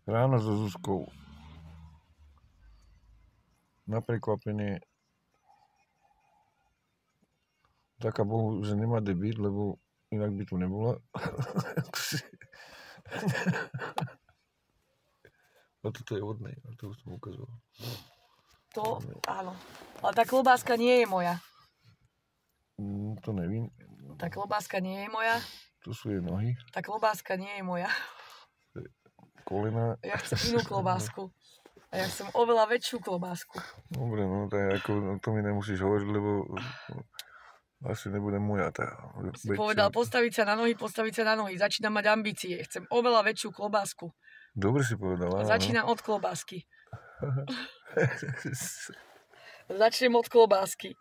Ráno so Zuzkou. Na prekvapenie taká Bohu, že nemá debít, lebo inak by tu nebola. A toto je vodné, a to už som ukazoval. To, áno. Ale tá klobáska nie je moja. To nevím. Tá klobáska nie je moja. To sú jej nohy. Tá klobáska nie je moja. Kolena. Ja chcem inú klobásku. A ja chcem oveľa väčšiu klobásku. Dobre, no tak ako to mi nemusíš hovoriť, lebo asi nebude moja tá Si väčšia. povedal postaviť sa na nohy. Začínam mať ambície. Chcem oveľa väčšiu klobásku. Dobre si povedala. Začínam od klobásky. Začnem od klobásky.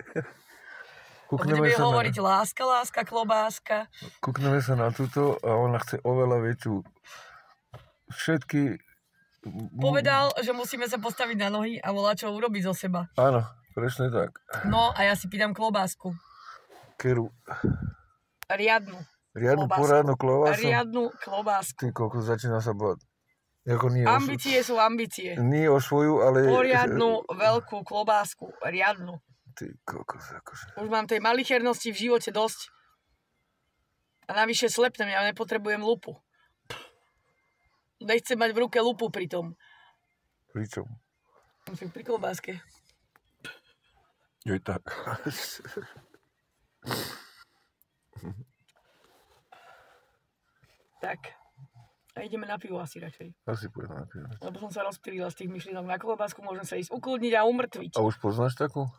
Budeme hovoriť láska, klobáska. Kúkneme sa na túto a ona chce oveľa väčšiu. Všetky... Povedal, že musíme sa postaviť na nohy a volá, čo urobiť zo seba. Áno, presne tak. No a ja si pýtam klobásku. Keru. Riadnu Poradnú klobásu? Riadnu klobásku. Ty koľko začína sa bať. Ambície sú ambície. Nie o svoju, ale... Poriadnu, veľkú klobásku. Riadnu. Ty kokos, akože. Už mám tej malichernosti v živote dosť. A navyše slepnem, ja nepotrebujem lupu. Nechcem mať v ruke lupu pri tom. Pri čom? Pri klobáske. Je tak. Tak. A ideme na pivo asi radšej. Asi pôjdem na pivo. Lebo som sa rozptýlila z tých myšlienok na klobásku, môžem sa ísť ukludniť a umrtviť. A už poznáš takú?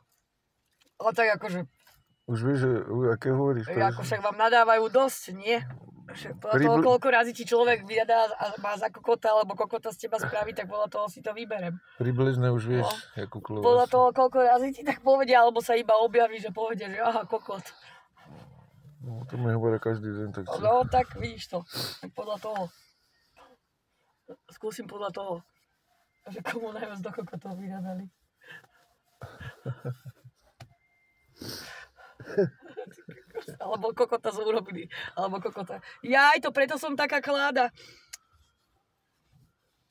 Ale tak akože... Už vieš, že aké hovoríš? Ako však vám nadávajú dosť, nie? Podľa toho, koľko razy ti človek vyjadá a má za kokota, alebo kokota z teba spraví, tak podľa toho si to vyberem. Približne už vieš, akú klobásu. Podľa toho, koľko razy ti tak povedia, alebo sa iba objaví, že povedia, že aha, kokot. No, to mi hovoria každý deň, tak čo? No, tak vidíš to. Tak podľa toho. Skúsim podľa toho, že komu najviac do kokotov vyradali. Alebo kokota z urobili. Alebo kokota. Jaj, to preto som taká kláda.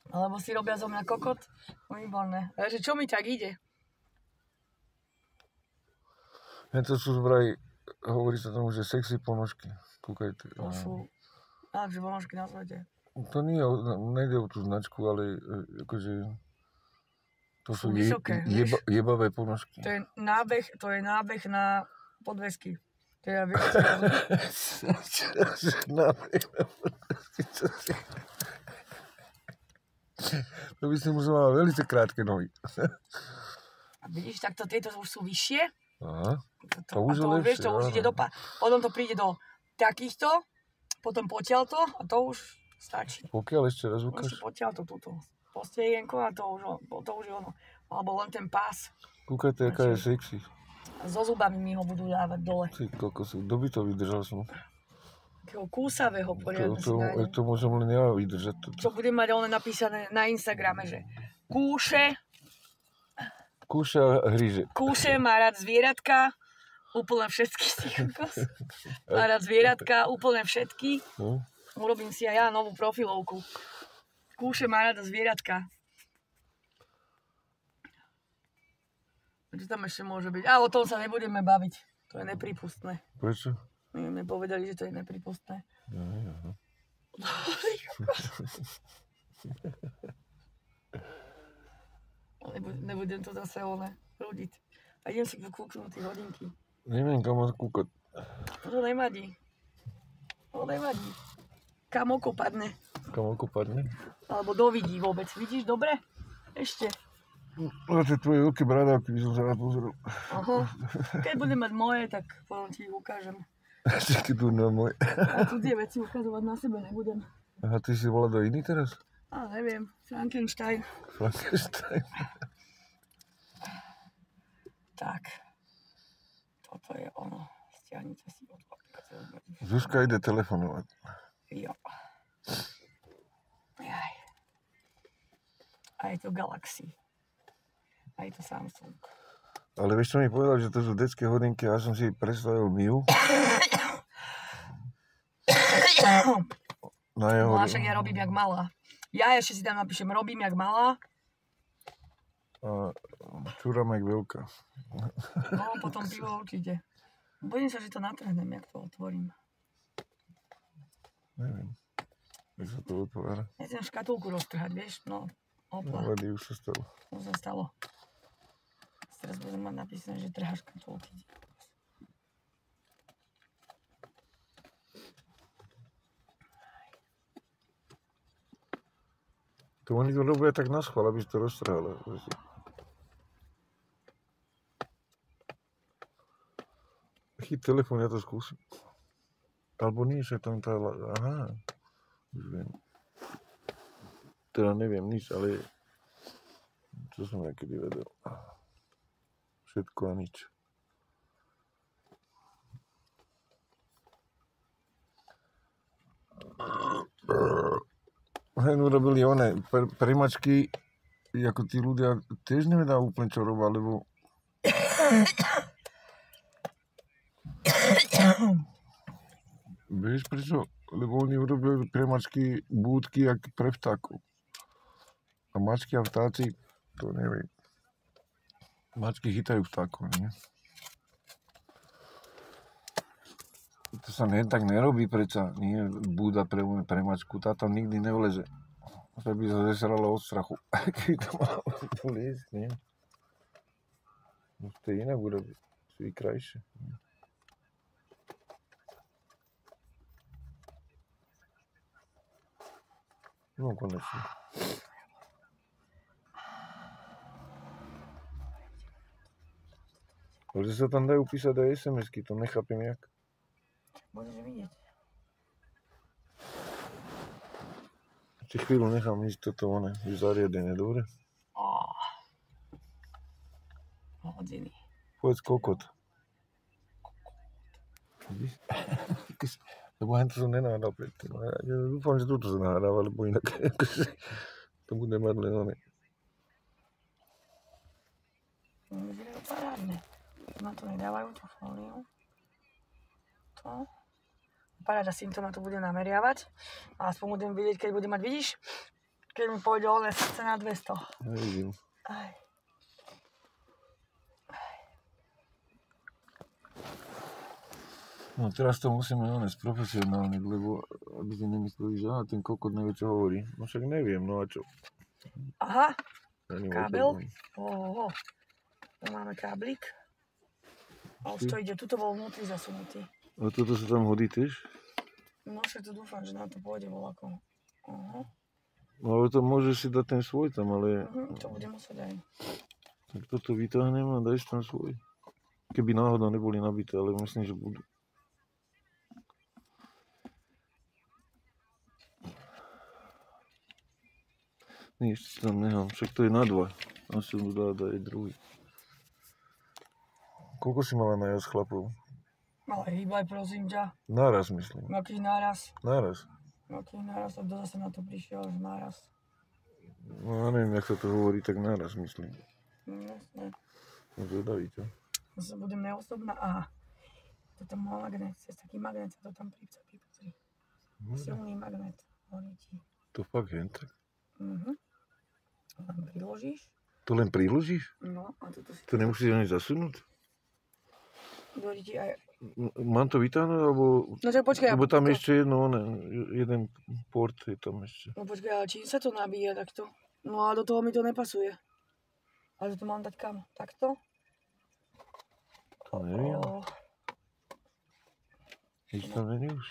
Alebo si robia zo mňa kokot. Výborné. Takže čo mi tak ide? To sú vraj, hovorí sa tomu, že sexy ponožky. Kúkajte. To sú najlepšie ponožky na svete. To nie, nejde o tú značku, ale akože... To sú jebavé ponožky. To je nábeh na podvesky. To ja viem. To by si musel mať veľmi krátke nohy. A vidíš, takto tieto už sú vyššie. Aha. To už je lepšie. Vieš, to už ide potom to príde do takýchto, potom potiaľto a to už stačí. Pokiaľ ešte raz ukáž? Potiaľto túto. Postienko a to už je ono. Alebo len ten pás. Kúkajte, aká je sexy. So zubami mi ho budú dávať dole. Ty kokosy, kto by to vydržal som? Takého kúsavého poriadne si nájdem. To môžem len ja vydržať. Čo budem mať len napísané na Instagrame, že Kúše a hryže. Kúše má rád zvieratka, úplne všetky. Má rád zvieratka, úplne všetky. Urobím si aj ja novú profilovku. Kúše má rád zvieratka. Čo tam ešte môže byť? A o tom sa nebudeme baviť. To je nepripustné. Prečo? My povedali, že to je nepripustné. Aha. Nebudem to zase rúdiť. A idem si kúknúť tie hodinky. Neviem, kam mám kúkať. To nevadí. Kam oko padne. Alebo dovidí vôbec. Vidíš dobre? Ešte. No tie tvoje veľké bradavky by som sa rád pozrel. Aha. Keď budem mať moje, tak potom ti ich ukážem. Ešte keď budú na moje. A tu tie veci ukazovať na sebe nebudem. Aha, ty si volá do iný teraz? Neviem. Frankenstein. Tak. Toto je ono. Stiahnite si od aplikácie. Zuzka ide telefonovať. Jo. Jaj. A je to Galaxy. A je to Samsung. Ale vieš, čo mi povedal, že to sú detské hodinky a ja som si predstavil Miu. No a však ja robím jak malá. Ja ešte si tam napíšem, robím jak malá. A čúram jak veľká. No, potom pivo určite. Bojím sa, že to natrhnem, jak to otvorím. Neviem. Jak sa to otvára. Ja chcem škatulku roztrhať, vieš? No, opla. No, už sa stalo. Už sa stalo. Teraz budem mať napísané, že trhá škatulky. To oni to robia tak na schvál, aby si to roztrhalo. Chyť telefón, ja to skúsim. Alebo nie, že tam tá... Aha. Už viem. Teda neviem nič, ale... Čo som niekedy vedel. Všetko a nič. Hej, urobili one primačky, ako tí ľudia tiež nevedá úplne čo robia, lebo... Vieš prečo? Lebo oni urobili primačky búdky jak pre vtákov. A mačky a vtáci, to neviem. Mačky chytajú vtákov, nie? To sa tak nerobí predsa, nie búda pre mačku, tá tam nikdy nevleze. Sa by sa zesralo od strachu. Keby to malo vliesť, nie? No to je inak urobiť, sú i krajšie. No konečne. Ale sa tam dajú písať aj SMS-ky, to nechápem jak. Budeš vidieť. Či chvíľu nechám ísť toto one, už zariadené, dobre? Hodiny. Povedz kokot. Lebo hen to som nenahádal predtým. Ja dúfam, že túto sa nahráva, lebo inak to bude mať len one. Vyzerajú parádne. Na to nedávajú tú fóliu. To. Paráda, si to ma tu bude nameriavať. A aspoň budem vidieť, keď budem mať, vidíš? Keď mi pôjde oné srdce na 200. Nevidím. Aj. No teraz to musíme sprofesionálniť, lebo aby si nemysleli, že ten kokot nevie, čo hovorí. No však neviem, no a čo? Aha, kábel. Tu máme káblik. A už to ide, tuto bol vnútri zasunutý. A toto sa tam hodí tiež? No však to dúfam, že na to pôjde voľakom. No ale to môžeš si dať ten svoj tam, ale... To bude musieť aj. Tak toto vytáhnem a daj si tam svoj. Keby náhodou neboli nabité, ale myslím, že budú. Nič tam nechám, však to je na 2. Asi mu dá aj druhý. Koľko si mala najazd chlapov? Ale hýbaj, prosím ťa. Náraz, myslím. Aký náraz? Náraz. Aký náraz? A kto zase na to prišiel, že náraz? No ja neviem, jak sa to hovorí, tak náraz, myslím. Jasné. No zvedavý, čo? Zase budem neosobná. Aha. Toto má magnet. Cez taký magnet sa to tam pricapí. Pozri. Silný magnet. Horí ti. To fakt jen tak? Len priložíš. To len priložíš? No, a toto si... To nemusíš ani zasunúť? Horí ti aj... Mám to vytáhnuť, alebo... No tak počkaj, lebo tam ešte jeden port je tam ešte. No počkaj, ale čím sa to nabíja takto? No a do toho mi to nepasuje. Ale to mám dať kam? Takto? To neviem. Nič tam není už?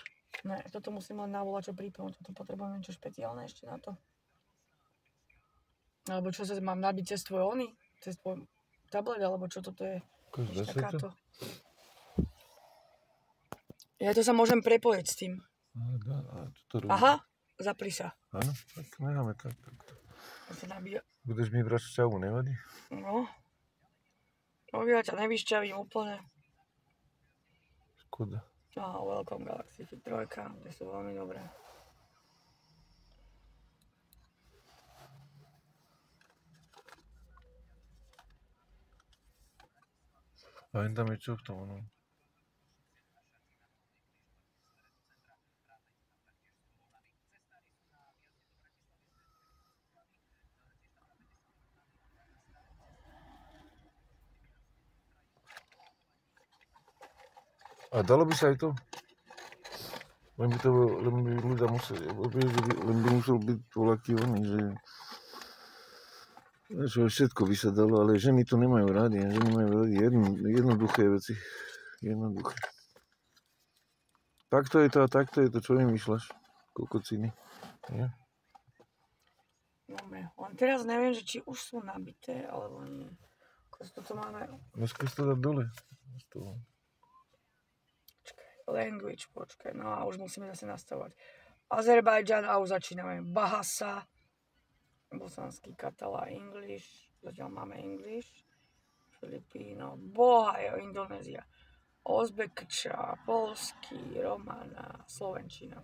Ne, toto musím len navolať, čo pripnúť. Toto potrebujem niečo špeciálne ešte na to. Alebo čo sa mám nabiť cez tvoj ony? Cez tvoj tablet, alebo čo toto je? Takáto. Ja to sa môžem prepojiť s tým. Aha, zapri sa. Áno, tak necháme tak. To sa nabíja. Budeš mi brať šťavu, nevadí? No. No ja ťa nevyšťavím úplne. Škoda. Welcome Galaxy Fit 3, kde sú veľmi dobré. A jen tam je čo v tom, no? A dalo by sa aj to? Len by ľudia museli, len by musel byť voľaký oný, že všetko by sa dalo, ale ženy to nemajú rádi. Ženy majú rádi jednoduché veci. Jednoduché. Takto je to a takto je to, čo vymýšľaš? Kokociny. Ja? Dobre, len teraz neviem, že či už sú nabité, alebo nie. Toto máme... Dneska si to dá dole. Language, počkaj, no a už musíme zase nastavovať. Azerbajdžan a už začíname. Bahasa, bosanský, Katala, English, zatiaľ máme English, Filipíno, bohajo, Indonézia, Ozbekča, Polský, Romana, Slovenčina,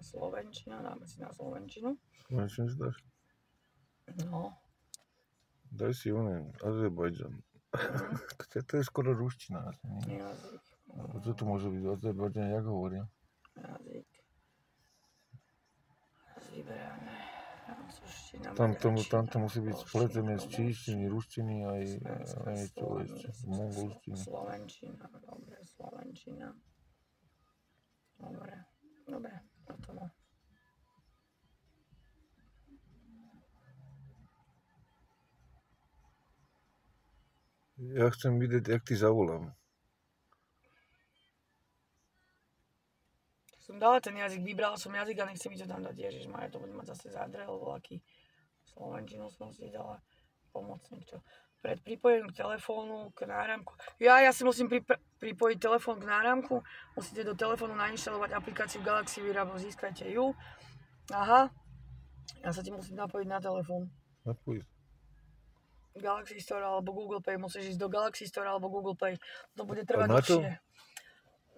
dáme si na Slovenčinu. Slovenčinu si dáš? No. Daj si oné, Azerbajdžan. To je skoro ruština. Jazyk. Čo to môže byť? Azerbajdžan, jak hovoria? Jazyk. Vyberáme. Tam to musí byť spletené z číštiny, ruštiny aj čo ešte, mongolštiny. Slovenčina, dobre, Slovenčina. Dobre, hotovo. Ja chcem vidieť, jak ty zavolám. Som dala ten jazyk, vybral som jazyk a nechce mi to tam dať. Ježišmarja, to bude mať zase zádrel, voľaký. Slovenčinu som si dala pomocník, čo. Pred pripojením k telefónu, k náramku. Ja si musím pripojiť telefón k náramku. Musíte do telefónu nainštalovať aplikáciu Galaxy Výrabo, získajte ju. Aha. Ja sa ti musím napojiť na telefón. Napojiť. Galaxy Store alebo Google Play, musíš ísť do Galaxy Store alebo Google Play. To bude trvať dlhšie.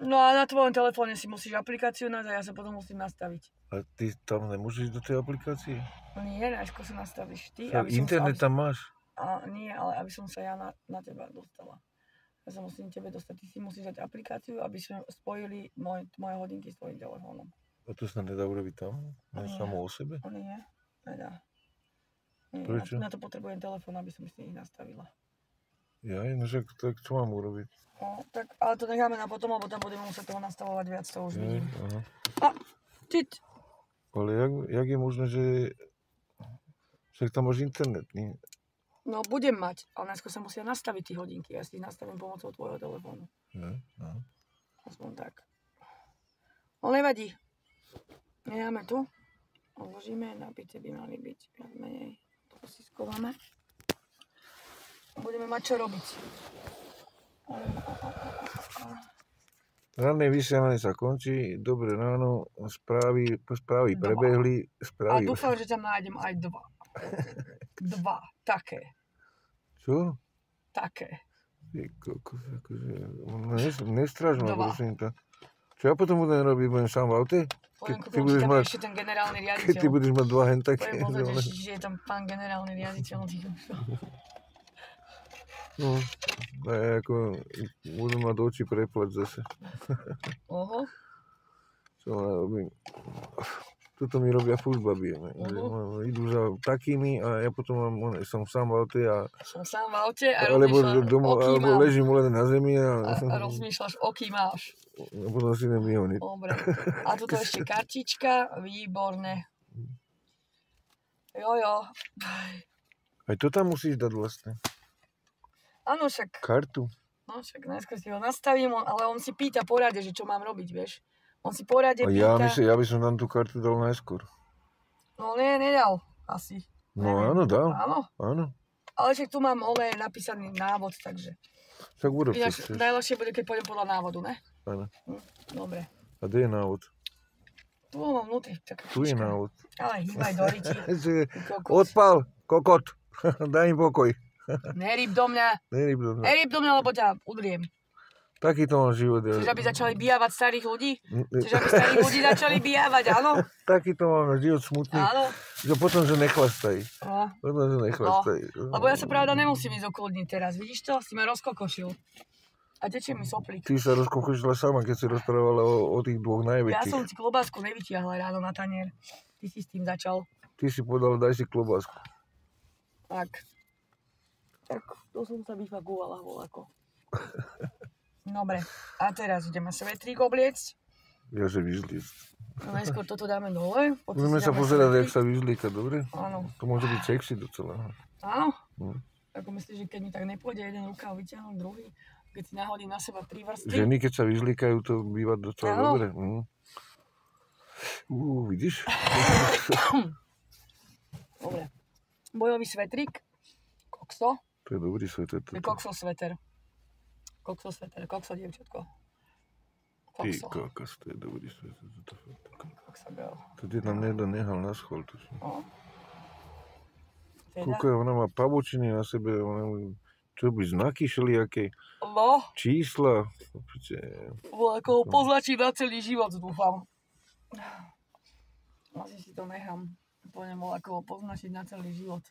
No a na tvojom telefóne si musíš aplikáciu nájsť a ja sa potom musím nastaviť. A ty tam nemôžeš ísť do tej aplikácie? Nie, najskôr sa nastavíš ty. Internet tam máš? Nie, ale aby som sa ja na teba dostala. Ja sa musím tebe dostať. Ty si musíš dať aplikáciu, aby sme spojili moje hodinky s tvojím telefónom. A to sa nedá urobiť tam? Samo o sebe? Nie, nedá. Prečo? Na to potrebujem telefón, aby som si ich nastavila. No však tak čo mám urobiť? No, tak, ale to necháme na potom, lebo tam budeme musieť toho nastavovať viac, to už vidím. Aha. Ale jak je možné, že však tam máš internet, nie? No, budem mať, ale najskôr sa musia nastaviť tie hodinky. Ja si ich nastavím pomocou tvojho telefónu. Aspoň tak. No, nevadí. Necháme tu. Odložíme, nabité by mali byť viac menej. To si skováme. Budeme mať čo robiť. Ranné vysielanie sa končí, dobré ráno, správy prebehli. A dúfam, že tam nájdem aj dva, také. Čo? Také. Nestraž ma, prosím to. Čo ja potom budem robiť? Budem sám v aute? Keď budeš mať ešte ten generálny riaditeľ. Keď ty budeš mať dva hen také. Poviem pozrieť, že je tam pán generálny riaditeľ. No, a ja ako budem mať oči preplať zase. Oho. Čo ja robím? Toto mi robia furt babi. Idú za takými a ja potom som sám v aute a... Som sám v aute a rozmýšľaš, alebo ležím len na zemi a rozmýšľaš, oký máš. A potom si idem vyhoniť. Dobre. A tuto ešte kartička, výborné. Jojo. Aj to tam musíš dať vlastne. Áno, však. Kartu. No však najskôr si ho nastavím, ale on si pýta porade, že čo mám robiť, vieš. On si porade pýta. Ja by som tam tú kartu dal najskôr. No nedal asi. No áno, dal. Áno. Ale však tu mám napísaný návod, takže. Tak urob to chceš. Najlepšie bude, keď pôjdem podľa návodu, ne? Áno. Dobre. A kde je návod? Tu ho mám vnútri. Tu je návod. Ale hýbaj do ryti. Odpal, kokot. Daj im pokoj. Neryb do mňa. Neryb do mňa, lebo ťa udriem. Takýto mám život. Chceš, aby začali bijavať starých ľudí? Chceš, aby starých ľudí začali bijavať, áno? Takýto mám život smutný. Áno. Že potom, že nechlastají. No. Potom, že nechlastají. Lebo ja sa pravda nemusím ísť okolniť teraz. Vidíš to? Si ma rozkokošil. A tečie mi soplík. Ty sa rozkokošila sama, keď si rozprávala o tých dvoch najväčších. Ja som si klobásku nevytiahla ráno na tanier. Ty si s tým začal. Ty si povedal, daj si klobásku. Tak to som sa vyfakúvala voľako. Dobre, a teraz ideme svetrík obliecť. Ja, že vyžliec. No najskôr toto dáme dole. Budeme sa pozerať, jak sa vyžlíka, dobre? Áno. To môže byť sexy docela. Áno? Hm. Ako myslíš, že keď mi tak nepôjde jeden rukav, vyťahnem druhý? Keď si nahodím na seba 3 vrstvy? Ženy, keď sa vyžlíkajú, to býva docela dobre. Vidíš? Dobre. Bojový svetrík. Kokso. To je dobrý sveter. Je kokso sveter. Kokso sveter. Kokso dievčatko. Ty Kokso. kokos, to je dobrý sveter. Kokso girl. To ti tam niekto nehal na schvál. No. Teda? Koľko ona má pavučiny na sebe, čo by znaky všelijaké, No. čísla. Ako poznačí na celý život, dúfam. Asi si to nechám. Poviem ako poznačiť na celý život.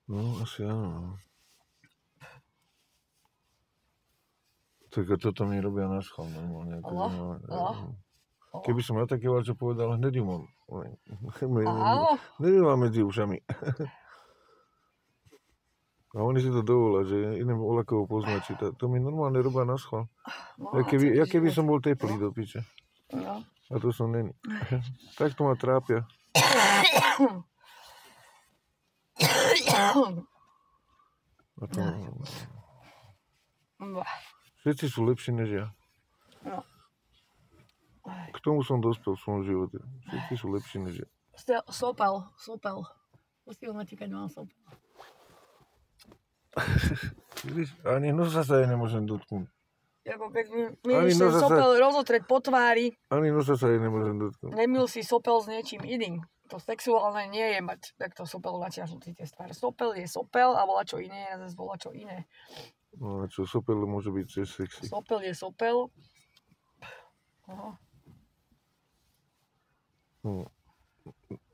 No, asi áno. Tak a toto mi robia na schvál normálne. Keby som ja také čo povedal, hneď ju mám. Hneď ju mám medzi ušami. A oni si to dovolá, že idem olakovo poznačiť. To mi normálne robia na schvál. Ja keby som bol teplý do piče. No. A to som není. Tak to ma trápia. A to... Všetci sú lepší než ja. No. K tomu som dospel v svojom živote. Všetci sú lepší než ja. Sopel. Musím ma čakať, mám sopel. Ani nosa sa jej nemôžem dotknúť. Ako keď mi ten sopel rozotreť po tvári. Ani nosa sa jej nemôžem dotknúť. Nemil si sopel s niečím iným. To sexuálne nie je mať takto sopel natiahnutý tie stvár. Sopel je sopel a volá čo iné a zase volá čo iné. No a čo, sopel môže byť tiež sexy. Sopel je sopel. Aha. No.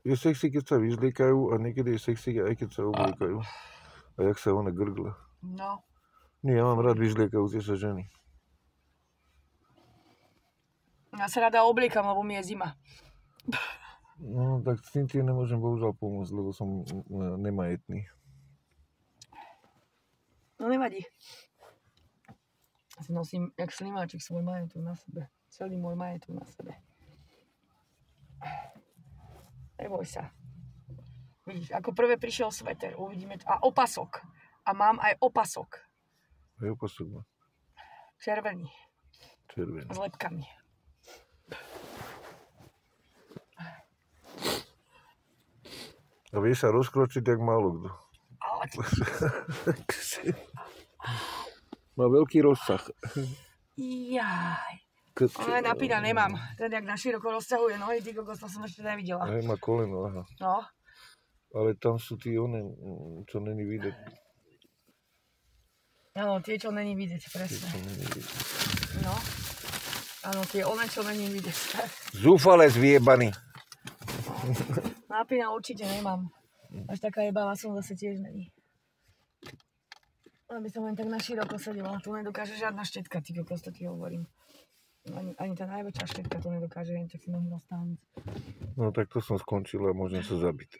Je sexy, keď sa vyzliekajú a niekedy je sexy, aj keď sa obliekajú. A jak sa ona grgla. No. Nie, ja mám rád vyzliekajúce sa ženy. Ja sa rada obliekam, lebo mi je zima. No, tak s tým ti nemôžem bohužiaľ pomôcť, lebo som nemajetný. No nevadí. Ja si nosím, jak slimáčik, svoj majetok na sebe. Celý môj majetok na sebe. Neboj sa. Vidíš, ako prvé prišiel sveter, uvidíme to. A opasok. A mám aj opasok. Aj opasok má. Červený. Červený. S lepkami. A vieš sa rozkročiť, jak málo kto. Má veľký rozsah. Jaj. Ale napína nemám. Ten jak na široko rozťahuje nohy, ty kokos, to som ešte nevidela. Aj má koleno, aha. No. Ale tam sú tí one, čo není vidieť. Áno, tie, čo není vidieť, presne. No. Áno, tie one, čo není vidieť. Zúfalec vyjebaný. Nápina určite nemám. Až taká jebava som zase tiež není. Aby som len tak na široko sedela. Tu nedokáže žiadna štetka, ty kokos, to ti hovorím. Ani tá najväčšia štetka to nedokáže, len tak si nohy roztáhnuť. No tak to som skončil a môžem sa zabiť.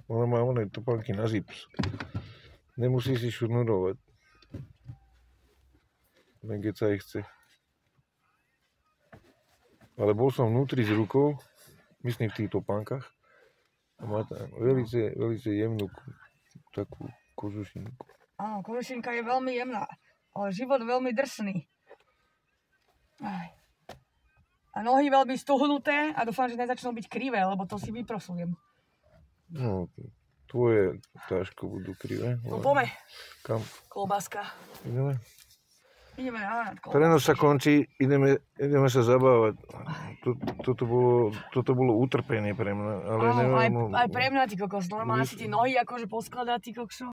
Ona má topánky na zips. Nemusí si šurnurovať. Len keď sa ich chce. Ale bol som vnútri s rukou, myslím v tých topánkach. A má tam veľmi jemnú takú kožušinku. Áno, kožušinka je veľmi jemná, ale život veľmi drsný. Aj. A nohy veľmi stuhnuté a dúfam, že nezačnú byť krivé, lebo to si vyprosujem. No, tvoje táško budú krivé. No poďme. Kam? Kolbáska. Ideme? Ideme naháňať kolbásku. Prenos sa končí, ideme sa zabávať. Toto bolo utrpenie pre mňa. Ale áno, neviem, aj pre mňa, ty kokos. Normálne si tie nohy akože poskladá, ty kokso.